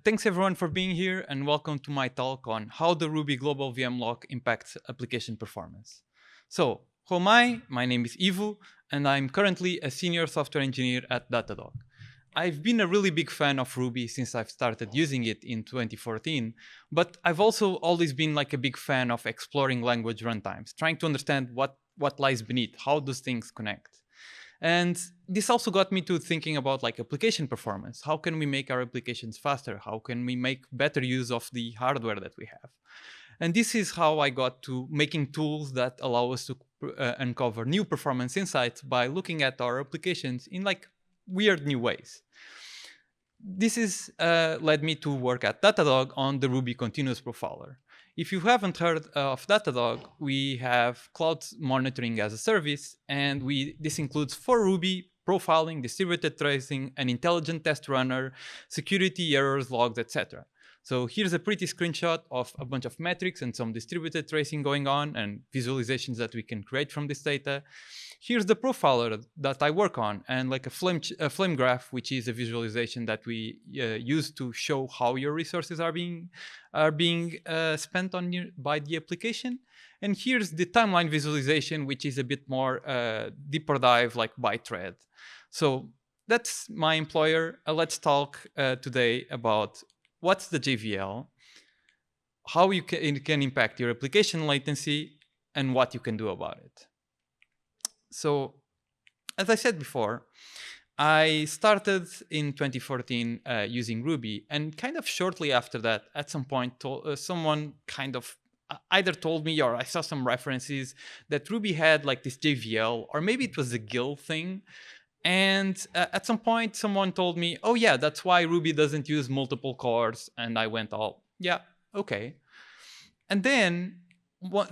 Thanks everyone for being here and welcome to my talk on how the Ruby global VM lock impacts application performance. So, who am I? My name is Ivo and I'm currently a senior software engineer at Datadog. I've been a really big fan of Ruby since I've started using it in 2014, but I've also always been like a big fan of exploring language runtimes, trying to understand what lies beneath, how those things connect. And this also got me to thinking about like application performance. How can we make our applications faster? How can we make better use of the hardware that we have? And this is how I got to making tools that allow us to uncover new performance insights by looking at our applications in like weird new ways. This is led me to work at Datadog on the Ruby Continuous Profiler. If you haven't heard of Datadog, we have cloud monitoring as a service, and this includes for Ruby, profiling, distributed tracing, an intelligent test runner, security errors, logs, etc. So here's a pretty screenshot of a bunch of metrics and some distributed tracing going on and visualizations that we can create from this data. Here's the profiler that I work on, and like a flame graph, which is a visualization that we use to show how your resources are being spent on by the application. And here's the timeline visualization, which is a bit more deeper dive, like by thread. So that's my employer. Let's talk today about what's the JVL, how it can impact your application latency, and what you can do about it. So, as I said before, I started in 2014 using Ruby, and kind of shortly after that, at some point, someone kind of either told me or I saw some references that Ruby had like this JVL, or maybe it was a GIL thing. And at some point, someone told me, oh yeah, that's why Ruby doesn't use multiple cores. And I went all, yeah, okay. And then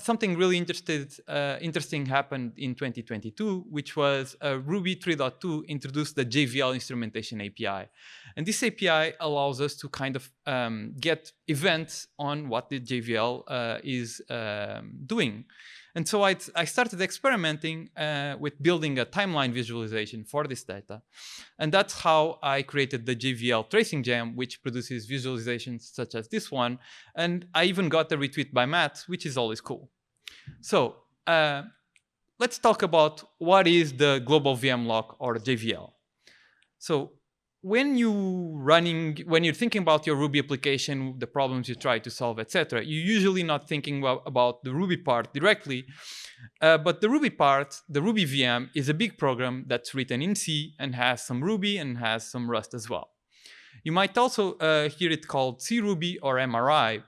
something really interesting happened in 2022, which was Ruby 3.2 introduced the JVL instrumentation API. And this API allows us to kind of get events on what the JVL is doing. And so I started experimenting with building a timeline visualization for this data. And that's how I created the gvl-tracing gem, which produces visualizations such as this one. And I even got a retweet by Matt, which is always cool. So let's talk about what is the global VM lock, or JVL. So when you're thinking about your Ruby application, the problems you try to solve, etc., you're usually not thinking about the Ruby part directly. But the Ruby part, the Ruby VM, is a big program that's written in C and has some Ruby and has some Rust as well. You might also hear it called CRuby or MRI,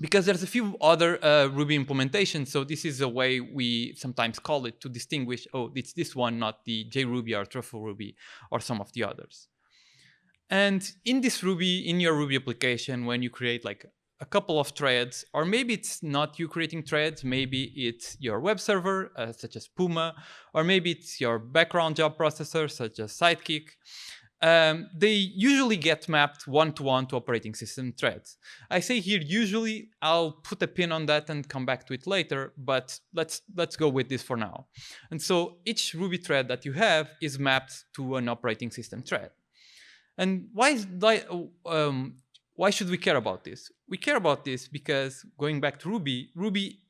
because there's a few other Ruby implementations. So this is a way we sometimes call it to distinguish, oh, it's this one, not the JRuby or Truffle Ruby or some of the others. And in this Ruby, in your Ruby application, when you create like a couple of threads, or maybe it's not you creating threads, maybe it's your web server, such as Puma, or maybe it's your background job processor, such as Sidekick, they usually get mapped one-to-one to operating system threads. I say here usually, I'll put a pin on that and come back to it later, but let's go with this for now. And so each Ruby thread that you have is mapped to an operating system thread. And why should we care about this? We care about this because, going back to Ruby,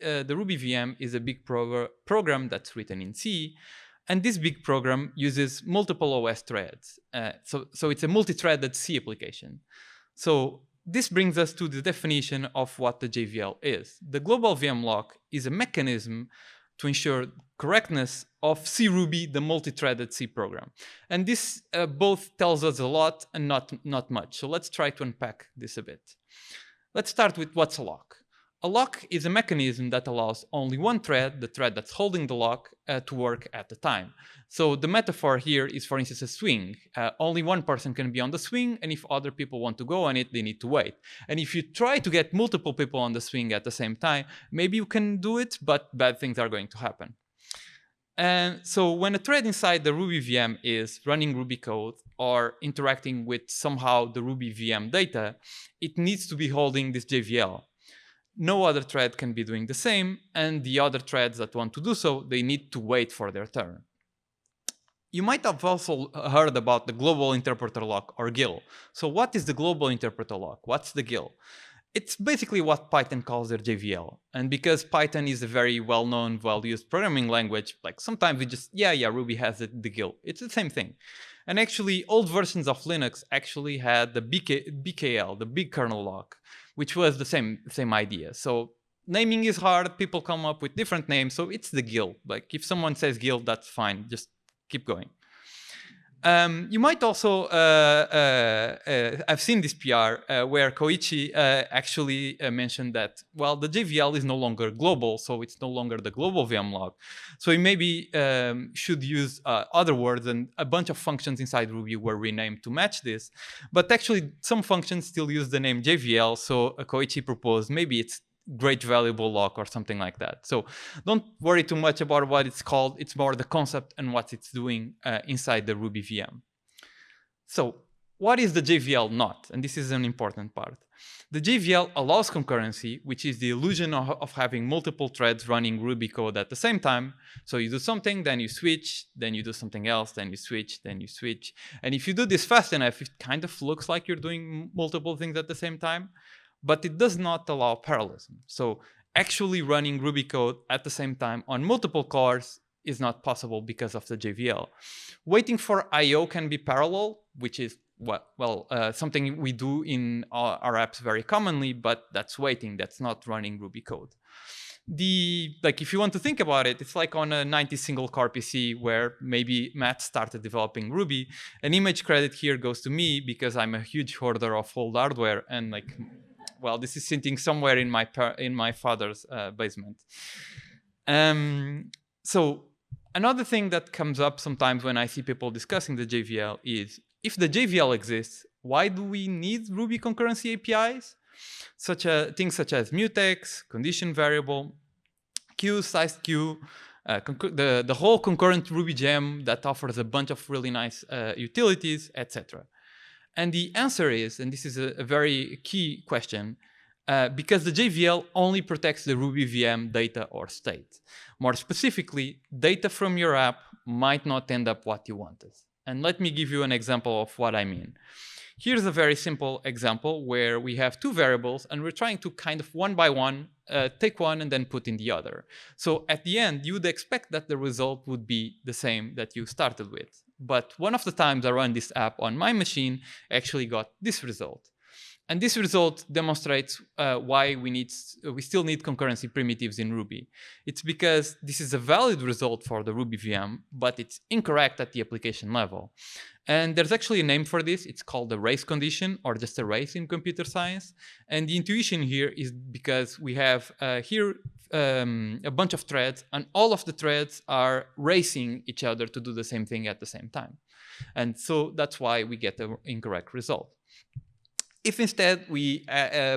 the Ruby VM is a big program that's written in C, and this big program uses multiple OS threads. So it's a multi-threaded C application. So this brings us to the definition of what the JVL is. The global VM lock is a mechanism to ensure correctness of CRuby, the multi-threaded C program. And this both tells us a lot and not much. So let's try to unpack this a bit. Let's start with what's a lock. A lock is a mechanism that allows only one thread, the thread that's holding the lock, to work at a time. So the metaphor here is, for instance, a swing. Only one person can be on the swing, and if other people want to go on it, they need to wait. And if you try to get multiple people on the swing at the same time, maybe you can do it, but bad things are going to happen. And so when a thread inside the Ruby VM is running Ruby code or interacting with somehow the Ruby VM data, it needs to be holding this JVL. No other thread can be doing the same, and the other threads that want to do so, they need to wait for their turn. You might have also heard about the global interpreter lock, or GIL. So what is the global interpreter lock? What's the GIL? It's basically what Python calls their JVL. And because Python is a very well-known, well-used programming language, like sometimes we just, yeah, Ruby has the GIL. It's the same thing. And actually, old versions of Linux actually had the BKL, the big kernel lock, which was the same idea. So naming is hard. People come up with different names. So it's the GIL. Like if someone says GIL, that's fine. Just keep going. You might also have seen this PR where Koichi actually mentioned that, well, the JVL is no longer global, so it's no longer the global VM lock. So we maybe should use other words, and a bunch of functions inside Ruby were renamed to match this. But actually, some functions still use the name JVL, so Koichi proposed maybe it's great valuable lock or something like that. So don't worry too much about what it's called. It's more the concept and what it's doing inside the Ruby VM. So what is the JVL not? And this is an important part. The JVL allows concurrency, which is the illusion of having multiple threads running Ruby code at the same time. So you do something, then you switch, then you do something else, then you switch, then you switch. And if you do this fast enough, it kind of looks like you're doing multiple things at the same time. But it does not allow parallelism. So actually running Ruby code at the same time on multiple cores is not possible because of the JVL. Waiting for I/O can be parallel, which is something we do in our apps very commonly, but that's waiting. That's not running Ruby code. If you want to think about it, it's like on a 90 single core PC where maybe Matt started developing Ruby. An image credit here goes to me because I'm a huge hoarder of old hardware, and well, this is sitting somewhere in my father's basement. So another thing that comes up sometimes when I see people discussing the JVL is, if the JVL exists, why do we need Ruby concurrency APIs? Things such as mutex, condition variable, queue, sized queue, the whole concurrent Ruby gem that offers a bunch of really nice utilities, etc. And the answer is, and this is a very key question, because the JVL only protects the Ruby VM data or state. More specifically, data from your app might not end up what you wanted. And let me give you an example of what I mean. Here's a very simple example where we have two variables and we're trying to kind of one by one take one and then put in the other. So at the end, you would expect that the result would be the same that you started with. But one of the times I run this app on my machine, I actually got this result. And this result demonstrates why we still need concurrency primitives in Ruby. It's because this is a valid result for the Ruby VM, but it's incorrect at the application level. And there's actually a name for this. It's called the race condition, or just a race in computer science. And the intuition here is because we have here a bunch of threads, and all of the threads are racing each other to do the same thing at the same time. And so that's why we get the incorrect result. If instead we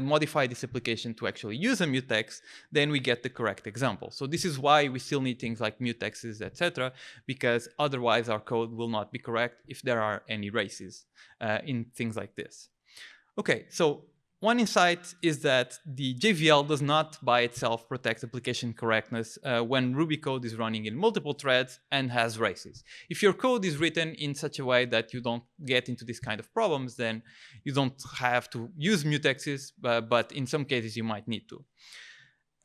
modify this application to actually use a mutex, then we get the correct example. So this is why we still need things like mutexes, etc., because otherwise our code will not be correct if there are any races in things like this. Okay, so one insight is that the JVL does not by itself protect application correctness when Ruby code is running in multiple threads and has races. If your code is written in such a way that you don't get into this kind of problems, then you don't have to use mutexes, but in some cases you might need to.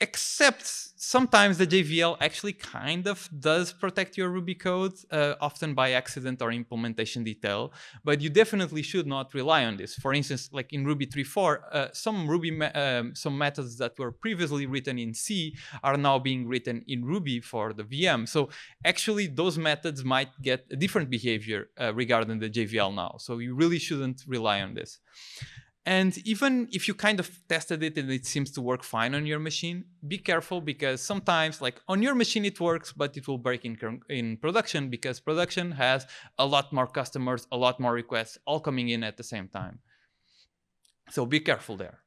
Except sometimes the JVL actually kind of does protect your Ruby code, often by accident or implementation detail, but you definitely should not rely on this. For instance, like in Ruby 3.4, some methods that were previously written in C are now being written in Ruby for the VM. So actually those methods might get a different behavior regarding the JVL now. So you really shouldn't rely on this. And even if you kind of tested it and it seems to work fine on your machine, be careful, because sometimes, like on your machine it works, but it will break in production, because production has a lot more customers, a lot more requests all coming in at the same time. So be careful there.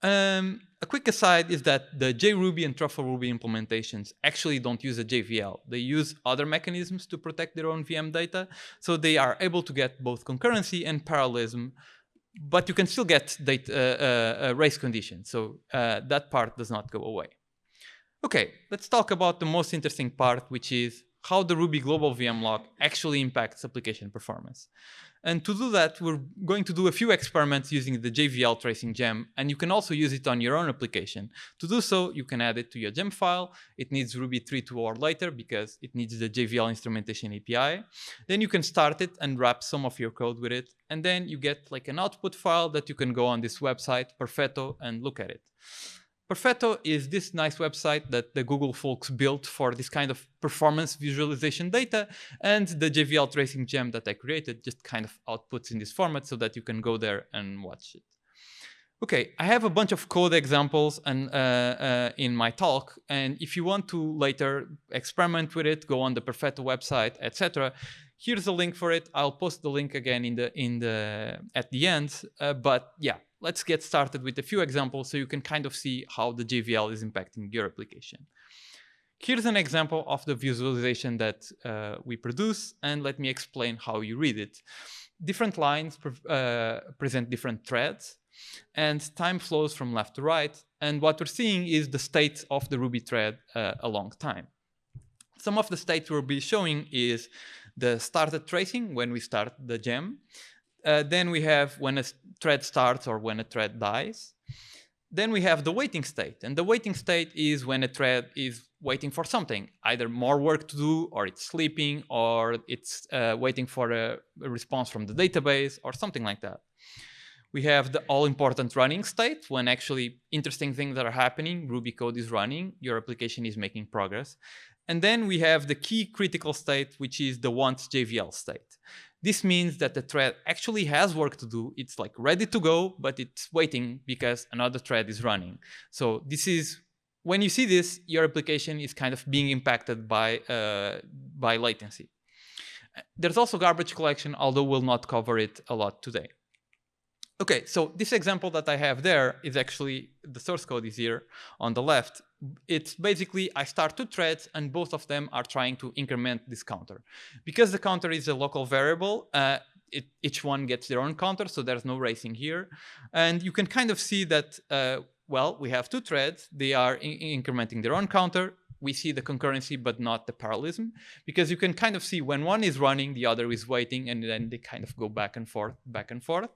A quick aside is that the JRuby and Truffle Ruby implementations actually don't use a JVL. They use other mechanisms to protect their own VM data, so they are able to get both concurrency and parallelism, but you can still get race conditions, so that part does not go away. Okay, let's talk about the most interesting part, which is how the Ruby global VM lock actually impacts application performance. And to do that, we're going to do a few experiments using the gvl-tracing gem, and you can also use it on your own application. To do so, you can add it to your gem file. It needs Ruby 3.2 or later because it needs the JVL instrumentation API. Then you can start it and wrap some of your code with it, and then you get like an output file that you can go on this website, Perfetto, and look at it. Perfetto is this nice website that the Google folks built for this kind of performance visualization data, and the gvl-tracing gem that I created just kind of outputs in this format so that you can go there and watch it. Okay, I have a bunch of code examples in my talk, and if you want to later experiment with it, go on the Perfetto website, etc. Here's a link for it. I'll post the link again at the end. But yeah, let's get started with a few examples so you can kind of see how the JVL is impacting your application. Here's an example of the visualization that we produce, and let me explain how you read it. Different lines present different threads, and time flows from left to right. And what we're seeing is the state of the Ruby thread along time. Some of the states we'll be showing is the started tracing when we start the gem. Then we have when a thread starts or when a thread dies. Then we have the waiting state. And the waiting state is when a thread is waiting for something, either more work to do, or it's sleeping, or it's waiting for a response from the database, or something like that. We have the all-important running state, when actually interesting things are happening, Ruby code is running, your application is making progress. And then we have the key critical state, which is the once JVL state. This means that the thread actually has work to do. It's like ready to go, but it's waiting because another thread is running. So this is, when you see this, your application is kind of being impacted by latency. There's also garbage collection, although we'll not cover it a lot today. Okay, so this example that I have there is actually, the source code is here on the left. It's basically, I start two threads and both of them are trying to increment this counter. Because the counter is a local variable, each one gets their own counter, so there's no racing here. And you can kind of see that, well, we have two threads, they are incrementing their own counter. We see the concurrency, but not the parallelism, because you can kind of see when one is running, the other is waiting, and then they kind of go back and forth, back and forth.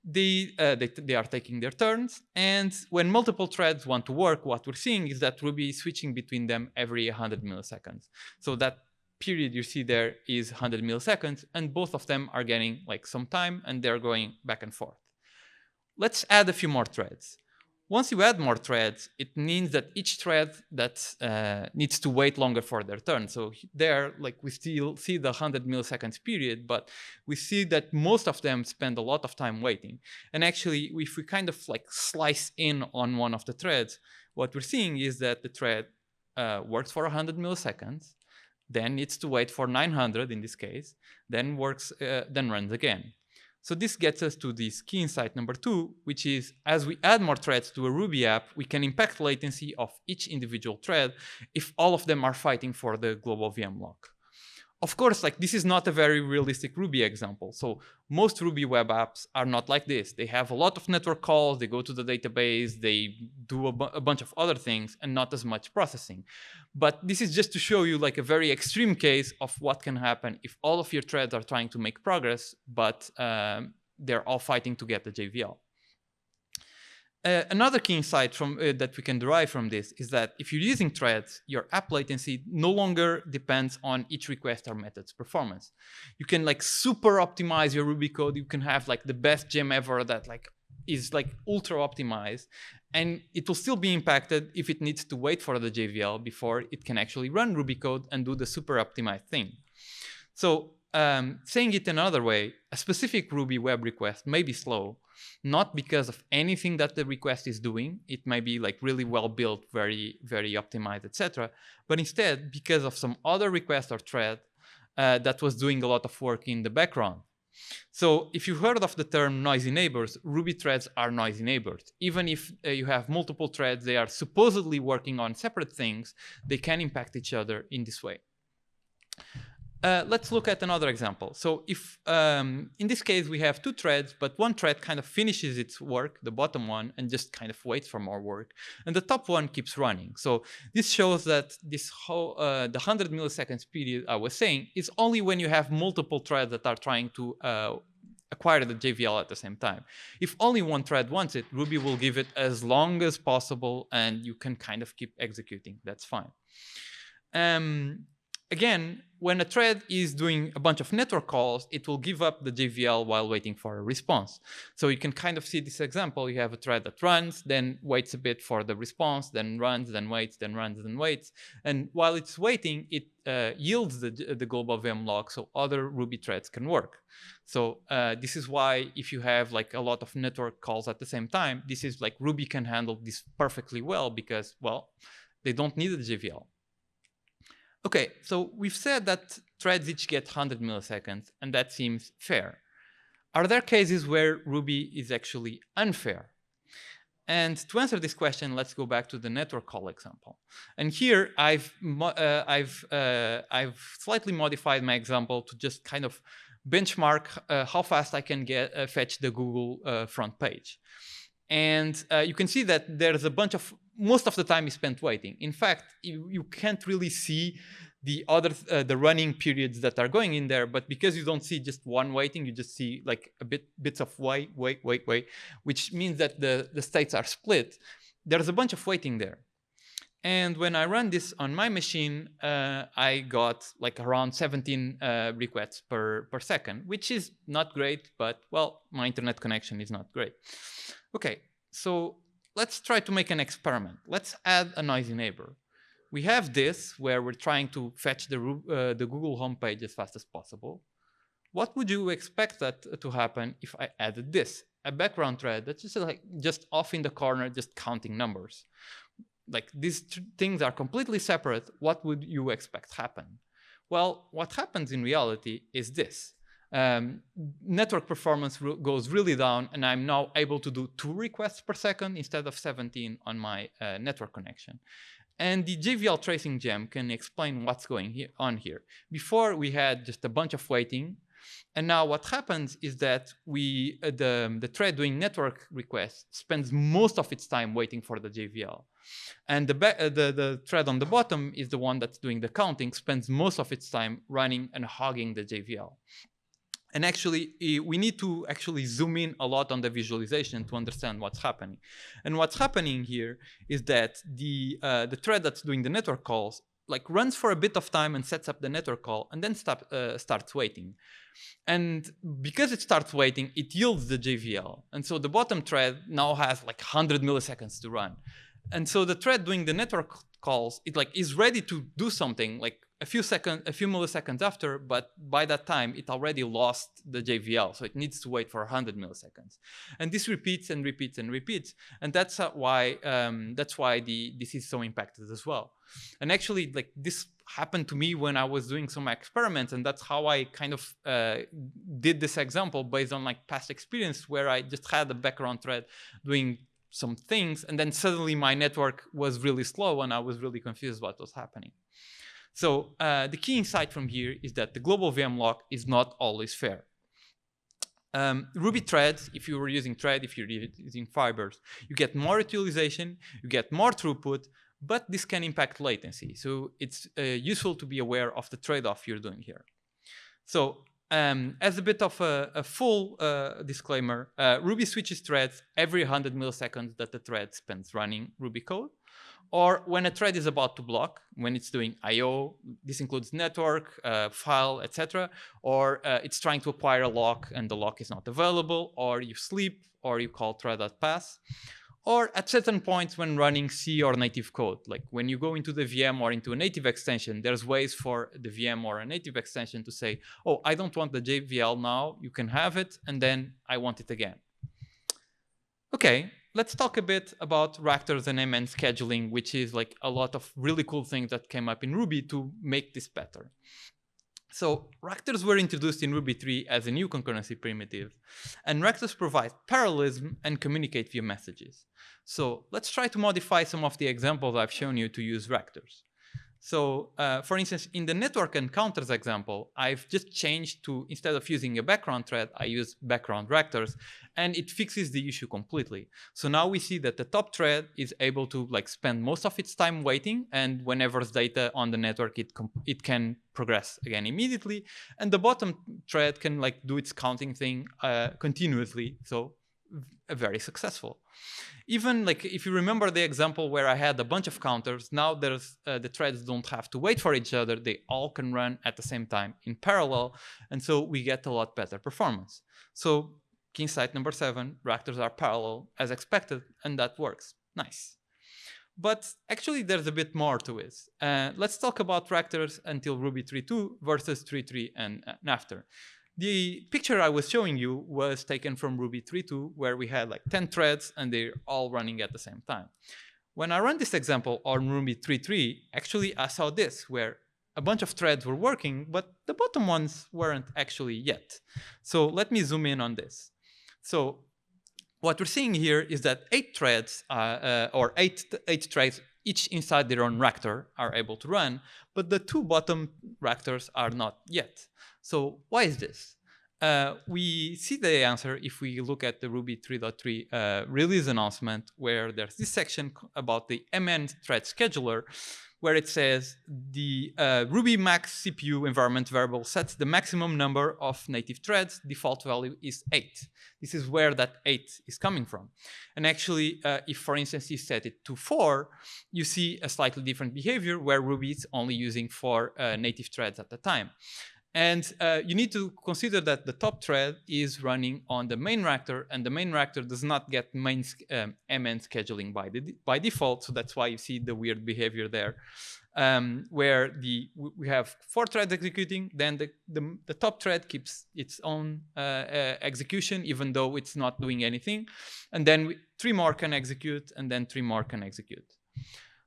They are taking their turns, and when multiple threads want to work, what we're seeing is that Ruby is switching between them every 100 milliseconds. So that period you see there is 100 milliseconds, and both of them are getting like some time, and they're going back and forth. Let's add a few more threads. Once you add more threads, it means that each thread that needs to wait longer for their turn. So there, like, we still see the 100 milliseconds period, but we see that most of them spend a lot of time waiting. And actually, if we kind of like slice in on one of the threads, what we're seeing is that the thread works for 100 milliseconds, then needs to wait for 900 in this case, then runs again. So this gets us to this key insight number 2, which is as we add more threads to a Ruby app, we can impact latency of each individual thread if all of them are fighting for the global VM lock. Of course, like, this is not a very realistic Ruby example. So most Ruby web apps are not like this. They have a lot of network calls, they go to the database, they do a bunch of other things, and not as much processing. But this is just to show you like a very extreme case of what can happen if all of your threads are trying to make progress, but they're all fighting to get the JVL. Another key insight that we can derive from this is that if you're using threads, your app latency no longer depends on each request or method's performance. You can like super optimize your Ruby code. You can have like the best gem ever that like is like ultra optimized, and it will still be impacted if it needs to wait for the JVL before it can actually run Ruby code and do the super optimized thing. So saying it another way, a specific Ruby web request may be slow, not because of anything that the request is doing. It may be like really well built, very, very optimized, etc. But instead, because of some other request or thread that was doing a lot of work in the background. So if you've heard of the term noisy neighbors, Ruby threads are noisy neighbors. Even if you have multiple threads, they are supposedly working on separate things, they can impact each other in this way. Let's look at another example. So if in this case we have two threads, but one thread kind of finishes its work, the bottom one, and just kind of waits for more work, and the top one keeps running. So this shows that this whole the 100 milliseconds period I was saying is only when you have multiple threads that are trying to acquire the JVL at the same time. If only one thread wants it, Ruby will give it as long as possible, and you can kind of keep executing. That's fine. Again, when a thread is doing a bunch of network calls, it will give up the JVL while waiting for a response. So you can kind of see this example. You have a thread that runs, then waits a bit for the response, then runs, then waits, then runs, then waits. And while it's waiting, it yields the global VM lock so other Ruby threads can work. So this is why if you have like a lot of network calls at the same time, this is like Ruby can handle this perfectly well because, well, they don't need the JVL. Okay, so we've said that threads each get 100 milliseconds, and that seems fair. Are there cases where Ruby is actually unfair? And to answer this question, let's go back to the network call example. And here I've slightly modified my example to just kind of benchmark how fast I can get fetch the Google front page. And you can see that there's a bunch of, most of the time is spent waiting. In fact, you can't really see the other, the running periods that are going in there, but because you don't see just one waiting, you just see like bits of wait, which means that the states are split. There's a bunch of waiting there. And when I run this on my machine, I got like around 17 requests per second, which is not great, but well, my internet connection is not great. Okay, so let's try to make an experiment. Let's add a noisy neighbor. We have this where we're trying to fetch the Google homepage as fast as possible. What would you expect that to happen if I added this? A background thread that's just like just off in the corner, just counting numbers. Like these things are completely separate. What would you expect happen? Well, what happens in reality is this. Network performance goes really down, and I'm now able to do 2 requests per second instead of 17 on my network connection. And the gvl-tracing gem can explain what's going on here. Before we had just a bunch of waiting, and now what happens is that the thread doing network requests spends most of its time waiting for the JVL. And the thread on the bottom is the one that's doing the counting, spends most of its time running and hogging the JVL. And actually, we need to actually zoom in a lot on the visualization to understand what's happening. And what's happening here is that the thread that's doing the network calls like runs for a bit of time and sets up the network call and then starts waiting. And because it starts waiting, it yields the JVL. And so the bottom thread now has like 100 milliseconds to run. And so the thread doing the network calls, it like is ready to do something like a few milliseconds after, but by that time it already lost the JVL, so it needs to wait for 100 milliseconds. And this repeats and repeats and repeats, and that's why this is so impacted as well. And actually, like this happened to me when I was doing some experiments, and that's how I kind of did this example based on like past experience, where I just had a background thread doing some things, and then suddenly my network was really slow, and I was really confused what was happening. So the key insight from here is that the global VM lock is not always fair. Ruby threads, if you were using thread, if you're using fibers, you get more utilization, you get more throughput, but this can impact latency. So it's useful to be aware of the trade-off you're doing here. So as a bit of a full disclaimer, Ruby switches threads every 100 milliseconds that the thread spends running Ruby code. Or when a thread is about to block, when it's doing I/O, this includes network, file, etc. Or it's trying to acquire a lock and the lock is not available, or you sleep, or you call thread.pass. Or at certain points when running C or native code, like when you go into the VM or into a native extension, there's ways for the VM or a native extension to say, oh, I don't want the JVL now, you can have it, and then I want it again. Okay. Let's talk a bit about Ractors and MN scheduling, which is like a lot of really cool things that came up in Ruby to make this better. So Ractors were introduced in Ruby 3 as a new concurrency primitive, and Ractors provide parallelism and communicate via messages. So let's try to modify some of the examples I've shown you to use Ractors. So for instance, in the network encounters example, I've just changed to, instead of using a background thread, I use background Ractors, and it fixes the issue completely. So now we see that the top thread is able to like spend most of its time waiting, and whenever there's data on the network, it can progress again immediately. And the bottom thread can like do its counting thing continuously. So very successful. Even like if you remember the example where I had a bunch of counters, now there's the threads don't have to wait for each other. They all can run at the same time in parallel. And so we get a lot better performance. So key insight number 7, Ractors are parallel as expected, and that works. Nice. But actually there's a bit more to it. Let's talk about Ractors until Ruby 3.2 versus 3.3 and after. The picture I was showing you was taken from Ruby 3.2, where we had like 10 threads and they're all running at the same time. When I run this example on Ruby 3.3, actually I saw this, where a bunch of threads were working, but the bottom ones weren't actually yet. So let me zoom in on this. So what we're seeing here is that 8 threads, or eight threads, each inside their own Ractor, are able to run, but the 2 bottom Ractors are not yet. So why is this? We see the answer if we look at the Ruby 3.3 release announcement, where there's this section about the MN thread scheduler, where it says the Ruby max CPU environment variable sets the maximum number of native threads. Default value is 8. This is where that 8 is coming from. And actually, if for instance you set it to 4, you see a slightly different behavior where Ruby is only using 4 native threads at a time. And you need to consider that the top thread is running on the main Ractor, and the main Ractor does not get main MN scheduling by default. So that's why you see the weird behavior there, where we have 4 threads executing, then the top thread keeps its own execution, even though it's not doing anything. And then 3 more can execute, and then 3 more can execute.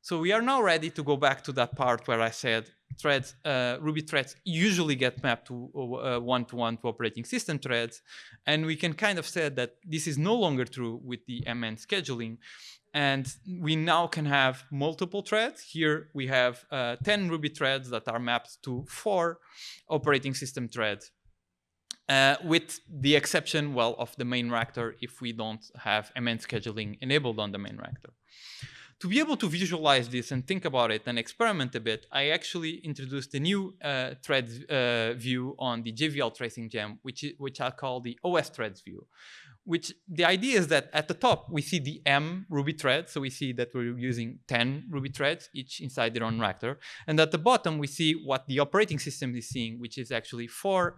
So we are now ready to go back to that part where I said threads, Ruby threads usually get mapped to one-to-one to operating system threads. And we can kind of say that this is no longer true with the MN scheduling. And we now can have multiple threads. Here we have 10 Ruby threads that are mapped to 4 operating system threads. With the exception, well, of the main Ractor if we don't have MN scheduling enabled on the main Ractor. To be able to visualize this and think about it and experiment a bit, I actually introduced a new threads view on the gvl-tracing gem, which I call the OS threads view. Which the idea is that at the top, we see the M Ruby thread. So we see that we're using 10 Ruby threads, each inside their own Ractor. And at the bottom, we see what the operating system is seeing, which is actually 4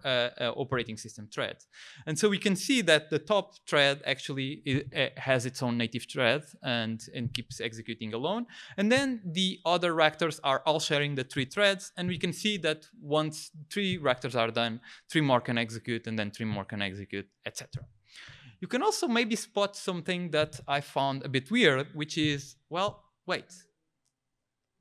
operating system threads. And so we can see that the top thread actually has its own native thread and keeps executing alone. And then the other Ractors are all sharing the 3 threads. And we can see that once 3 Ractors are done, 3 more can execute, and then 3 more can execute, etc. You can also maybe spot something that I found a bit weird, which is, well, wait.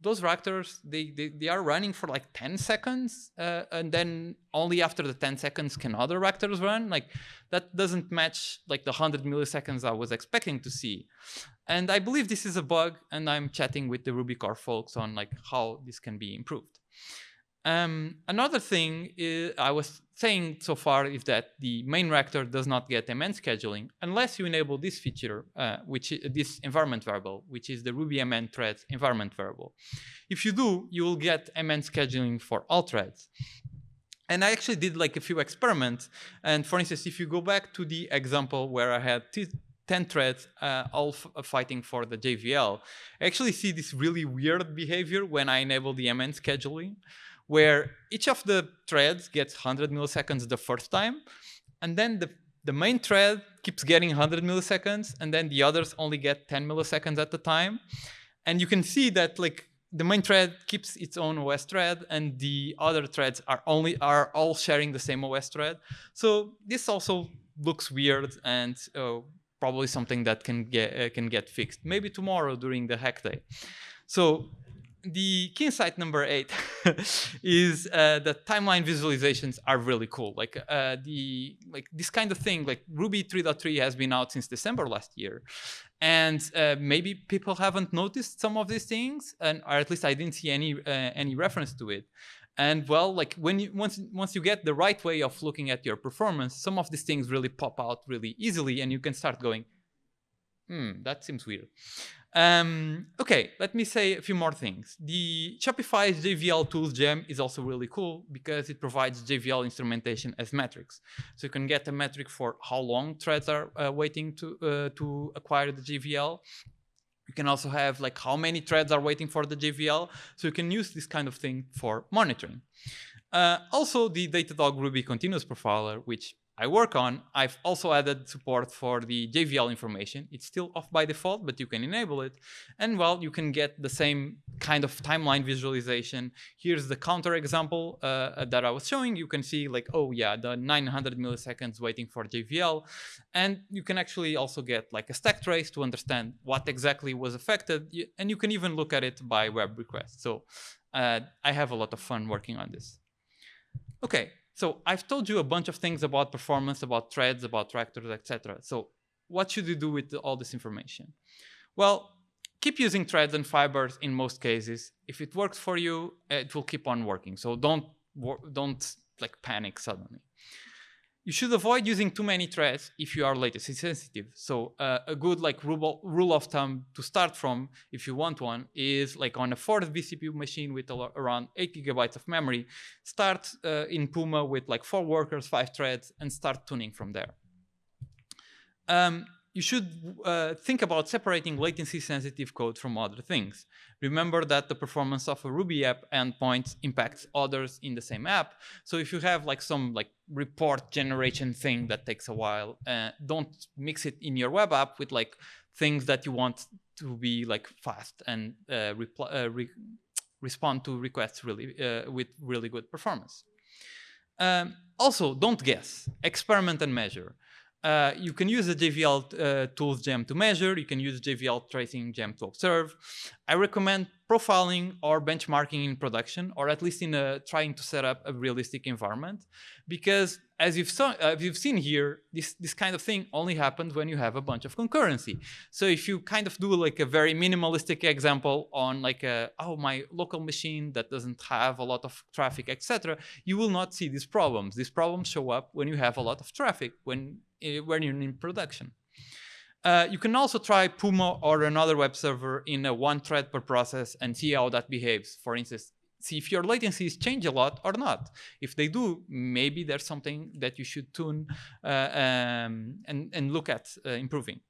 Those Ractors, they are running for like 10 seconds, and then only after the 10 seconds can other Ractors run. Like, that doesn't match like the 100 milliseconds I was expecting to see. And I believe this is a bug, and I'm chatting with the RubyConf folks on like how this can be improved. Another thing I was saying so far is that the main Ractor does not get MN scheduling unless you enable this feature, which is this environment variable, which is the Ruby MN threads environment variable. If you do, you will get MN scheduling for all threads. And I actually did like a few experiments. And for instance, if you go back to the example where I had 10 threads all fighting for the JVL, I actually see this really weird behavior when I enable the MN scheduling, where each of the threads gets 100 milliseconds the first time, and then the main thread keeps getting 100 milliseconds, and then the others only get 10 milliseconds at the time. And you can see that like the main thread keeps its own OS thread, and the other threads are all sharing the same OS thread. So this also looks weird, and probably something that can get fixed maybe tomorrow during the hack day. So the key insight number 8 is that timeline visualizations are really cool. Like this kind of thing, like Ruby 3.3 has been out since December last year, and maybe people haven't noticed some of these things, or at least I didn't see any reference to it. And well, like once you get the right way of looking at your performance, some of these things really pop out really easily, and you can start going, that seems weird. Okay, let me say a few more things. The Shopify's JVL tools gem is also really cool because it provides JVL instrumentation as metrics. So you can get a metric for how long threads are waiting to acquire the JVL. You can also have like how many threads are waiting for the JVL. So you can use this kind of thing for monitoring. Also, the Datadog Ruby Continuous Profiler, which I work on, I've also added support for the JVL information. It's still off by default, but you can enable it. And well, you can get the same kind of timeline visualization. Here's the counter example that I was showing. You can see like, oh yeah, the 900 milliseconds waiting for JVL. And you can actually also get like a stack trace to understand what exactly was affected. And you can even look at it by web request. So I have a lot of fun working on this. Okay. So I've told you a bunch of things about performance, about threads, about Ractors, etc. So what should you do with all this information? Well, keep using threads and fibers in most cases. If it works for you, it will keep on working. So don't like panic suddenly. You should avoid using too many threads if you are latency sensitive. So a good like rule of thumb to start from, if you want one, is like on a 4th vCPU machine with around 8 GB of memory, start in Puma with like 4 workers, 5 threads, and start tuning from there. You should think about separating latency sensitive code from other things. Remember that the performance of a Ruby app endpoint impacts others in the same app. So if you have like some like report generation thing that takes a while, don't mix it in your web app with like things that you want to be like fast and respond to requests really with really good performance. Also, don't guess, experiment and measure. You can use the JVL tools gem to measure. You can use gvl-tracing gem to observe. I recommend profiling or benchmarking in production, or at least in trying to set up a realistic environment, because as you've seen here, this kind of thing only happens when you have a bunch of concurrency. So if you kind of do like a very minimalistic example on like my local machine that doesn't have a lot of traffic, etc., you will not see these problems. These problems show up when you have a lot of traffic, when you're in production. You can also try Puma or another web server in a 1 thread per process and see how that behaves. For instance, see if your latencies change a lot or not. If they do, maybe there's something that you should tune and look at improving.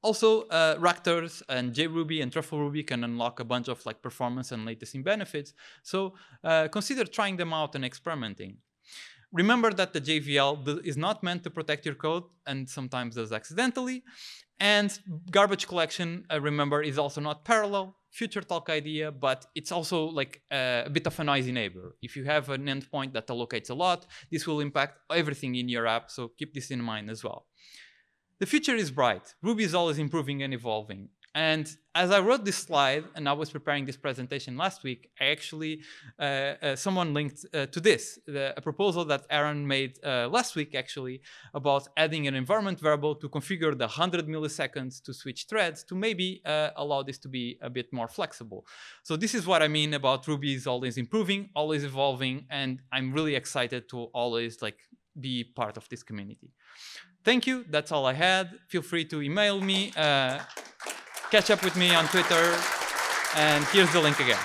Also, Ractors and JRuby and TruffleRuby can unlock a bunch of like performance and latency benefits. So consider trying them out and experimenting. Remember that the JVL is not meant to protect your code and sometimes does accidentally. And garbage collection, remember, is also not parallel, future talk idea, but it's also like a bit of a noisy neighbor. If you have an endpoint that allocates a lot, this will impact everything in your app, so keep this in mind as well. The future is bright. Ruby is always improving and evolving. And as I wrote this slide and I was preparing this presentation last week, I actually, someone linked to this, a proposal that Aaron made last week actually about adding an environment variable to configure the 100 milliseconds to switch threads to maybe allow this to be a bit more flexible. So this is what I mean about Ruby is always improving, always evolving, and I'm really excited to always like be part of this community. Thank you, that's all I had. Feel free to email me. Catch up with me on Twitter, and here's the link again.